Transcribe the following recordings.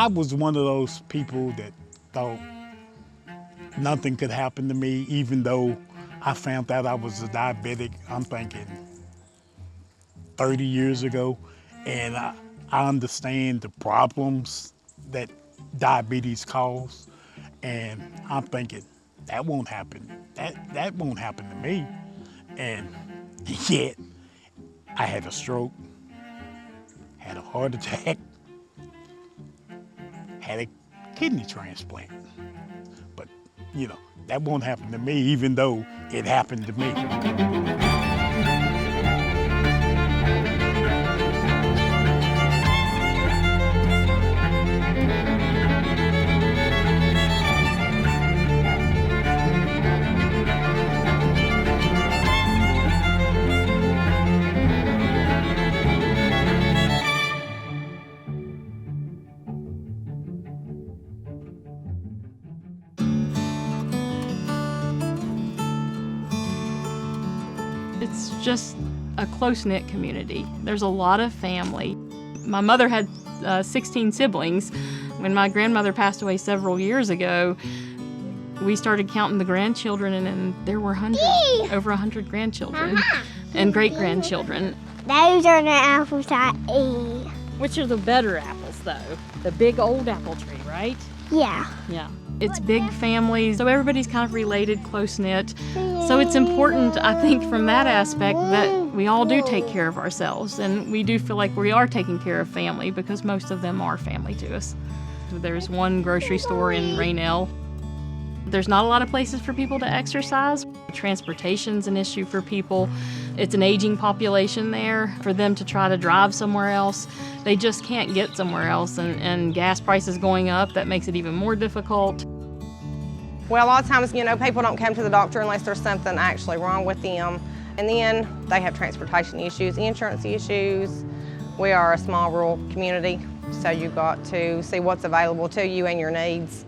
I was one of those people that thought nothing could happen to me, even though I found out I was a diabetic, I'm thinking 30 years ago. And I understand the problems that diabetes cause. And I'm thinking, that won't happen. That won't happen to me. And yet, I had a stroke, had a heart attack, had a kidney transplant. But, you know, that won't happen to me, even though it happened to me. It's just a close-knit community. There's a lot of family. My mother had 16 siblings. When my grandmother passed away several years ago, we started counting the grandchildren, and there were over 100 grandchildren and great-grandchildren. Those are the apples I eat. Which are the better apples, though? The big old apple tree, right? Yeah. Yeah. It's big families, so everybody's kind of related, close-knit. So it's important, I think, from that aspect that we all do take care of ourselves, and we do feel like we are taking care of family because most of them are family to us. There's one grocery store in Raynell. There's not a lot of places for people to exercise. Transportation's an issue for people. It's an aging population there. For them to try to drive somewhere else, they just can't get somewhere else, and gas prices going up, that makes it even more difficult. Well, a lot of times, you know, people don't come to the doctor unless there's something actually wrong with them. And then they have transportation issues, insurance issues. We are a small rural community, so you've got to see what's available to you and your needs.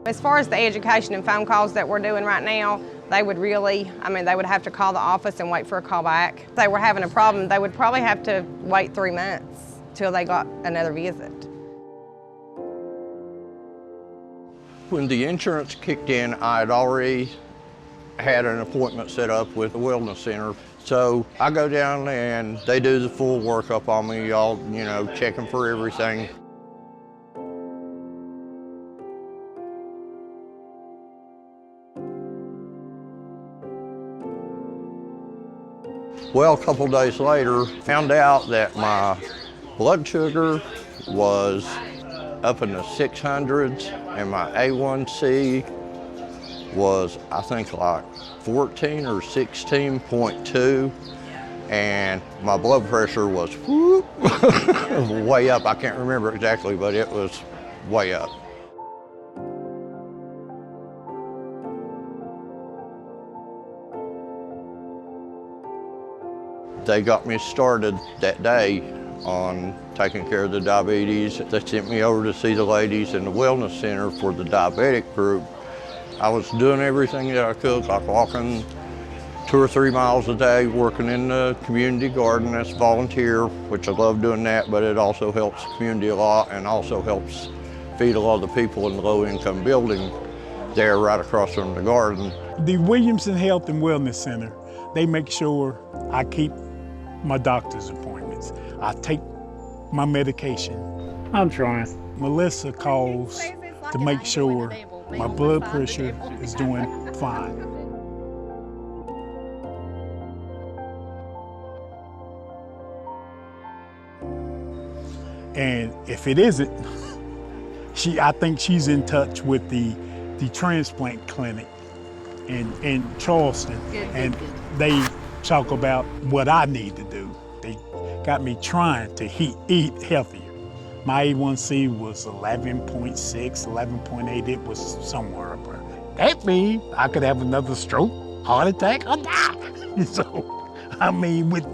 As far as the education and phone calls that we're doing right now, they would they would have to call the office and wait for a call back. If they were having a problem, they would probably have to wait 3 months till they got another visit. When the insurance kicked in, I had already had an appointment set up with the wellness center. So I go down and they do the full workup on me, all, you know, checking for everything. Well, a couple days later, found out that my blood sugar was up in the 600s and my A1C was, I think, like 14 or 16.2, and my blood pressure was whoop, way up. I can't remember exactly, but it was way up. They got me started that day on taking care of the diabetes. They sent me over to see the ladies in the wellness center for the diabetic group. I was doing everything that I could, like walking 2 or 3 miles a day, working in the community garden as volunteer, which I love doing that, but it also helps the community a lot and also helps feed a lot of the people in the low-income building there right across from the garden. The Williamson Health and Wellness Center, they make sure I keep my doctor's appointments. I take my medication. I'm trying. Melissa calls to make sure my blood pressure is doing fine. And if it isn't, I think she's in touch with the transplant clinic in Charleston, and they talk about what I need to do. They got me trying to eat healthier. My A1C was 11.6, 11.8, it was somewhere up there. That means I could have another stroke, heart attack, or die. So, I mean, with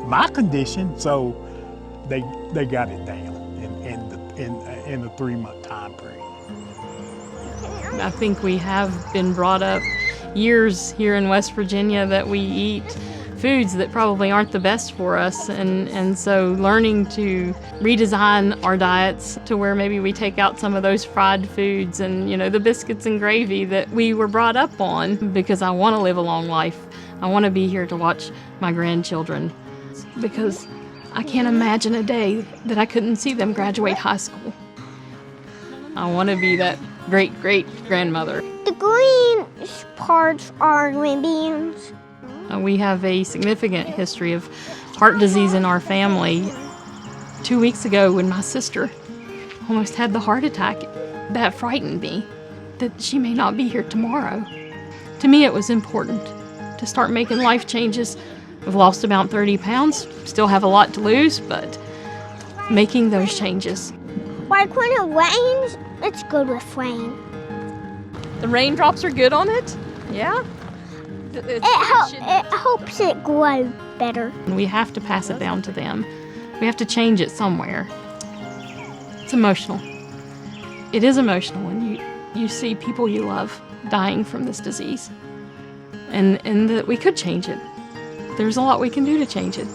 my condition, so they got it down in the 3-month time period. I think we have been brought up years here in West Virginia that we eat foods that probably aren't the best for us. And so learning to redesign our diets to where maybe we take out some of those fried foods and, the biscuits and gravy that we were brought up on, because I want to live a long life. I want to be here to watch my grandchildren, because I can't imagine a day that I couldn't see them graduate high school. I want to be that great-great-grandmother. The green parts are green beans. We have a significant history of heart disease in our family. 2 weeks ago, when my sister almost had the heart attack, that frightened me, that she may not be here tomorrow. To me, it was important to start making life changes. I've lost about 30 pounds, still have a lot to lose, but making those changes. Like when it rains, it's good with rain. The raindrops are good on it? Yeah? It helps it grow better. We have to pass it down to them. We have to change it somewhere. It's emotional. It is emotional when you see people you love dying from this disease. And that we could change it. There's a lot we can do to change it.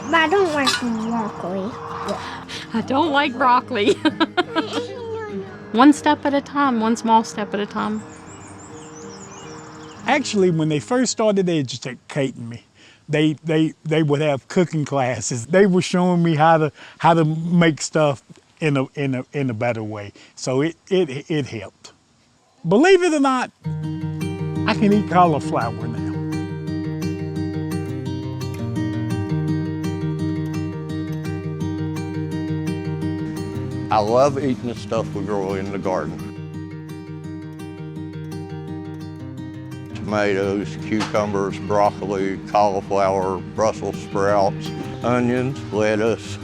But I don't like broccoli. I don't like broccoli. One step at a time, one small step at a time. Actually, when they first started educating me, they would have cooking classes. They were showing me how to make stuff in a better way. So it helped. Believe it or not, I can eat cauliflower now. I love eating the stuff we grow in the garden. Tomatoes, cucumbers, broccoli, cauliflower, Brussels sprouts, onions, lettuce.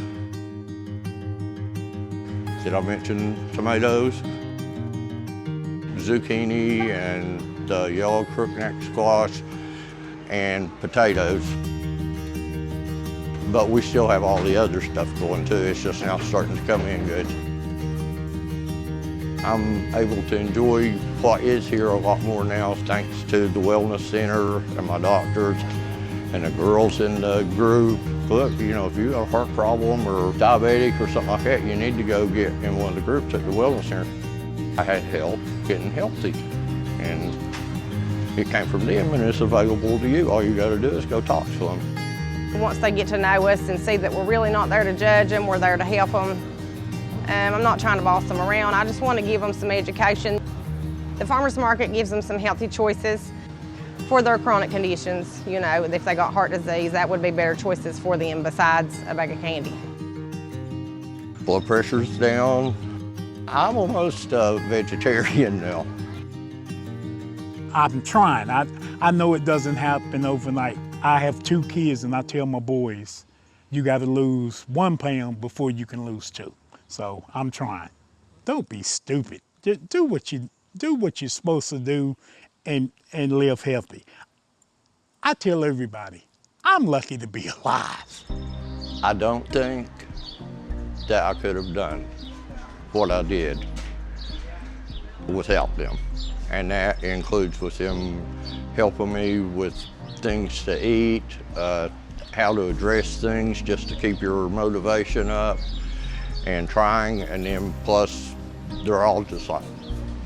Did I mention tomatoes? Zucchini and the yellow crookneck squash and potatoes. But we still have all the other stuff going too. It's just now starting to come in good. I'm able to enjoy what is here a lot more now thanks to the Wellness Center and my doctors and the girls in the group. Look, if you got a heart problem or diabetic or something like that, you need to go get in one of the groups at the Wellness Center. I had help getting healthy, and it came from them, and it's available to you. All you got to do is go talk to them. Once they get to know us and see that we're really not there to judge them, we're there to help them. I'm not trying to boss them around. I just want to give them some education. The farmers market gives them some healthy choices for their chronic conditions. If they got heart disease, that would be better choices for them besides a bag of candy. Blood pressure's down. I'm almost a vegetarian now. I'm trying. I know it doesn't happen overnight. I have 2 kids, and I tell my boys, you got to lose 1 pound before you can lose 2. So I'm trying. Don't be stupid. Just do what you're supposed to do, and live healthy. I tell everybody, I'm lucky to be alive. I don't think that I could have done what I did without them. And that includes with them helping me with things to eat, how to address things just to keep your motivation up and trying. And then plus, they're all just like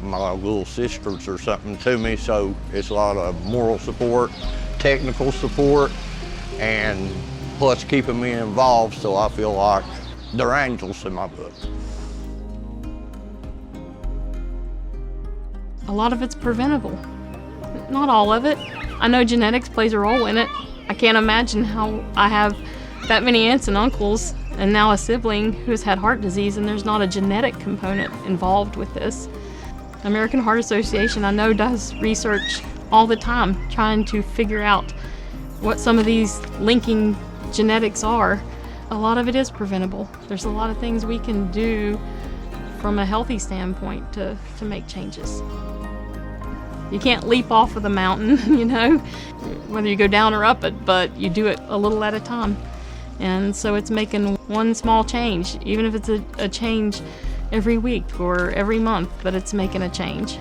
my little sisters or something to me. So it's a lot of moral support, technical support, and plus keeping me involved, so I feel like they're angels in my book. A lot of it's preventable. Not all of it. I know genetics plays a role in it. I can't imagine how I have that many aunts and uncles and now a sibling who's had heart disease, and there's not a genetic component involved with this. American Heart Association, I know, does research all the time trying to figure out what some of these linking genetics are. A lot of it is preventable. There's a lot of things we can do from a healthy standpoint to make changes. You can't leap off of the mountain, whether you go down or up it, but you do it a little at a time. And so it's making one small change, even if it's a change every week or every month, but it's making a change.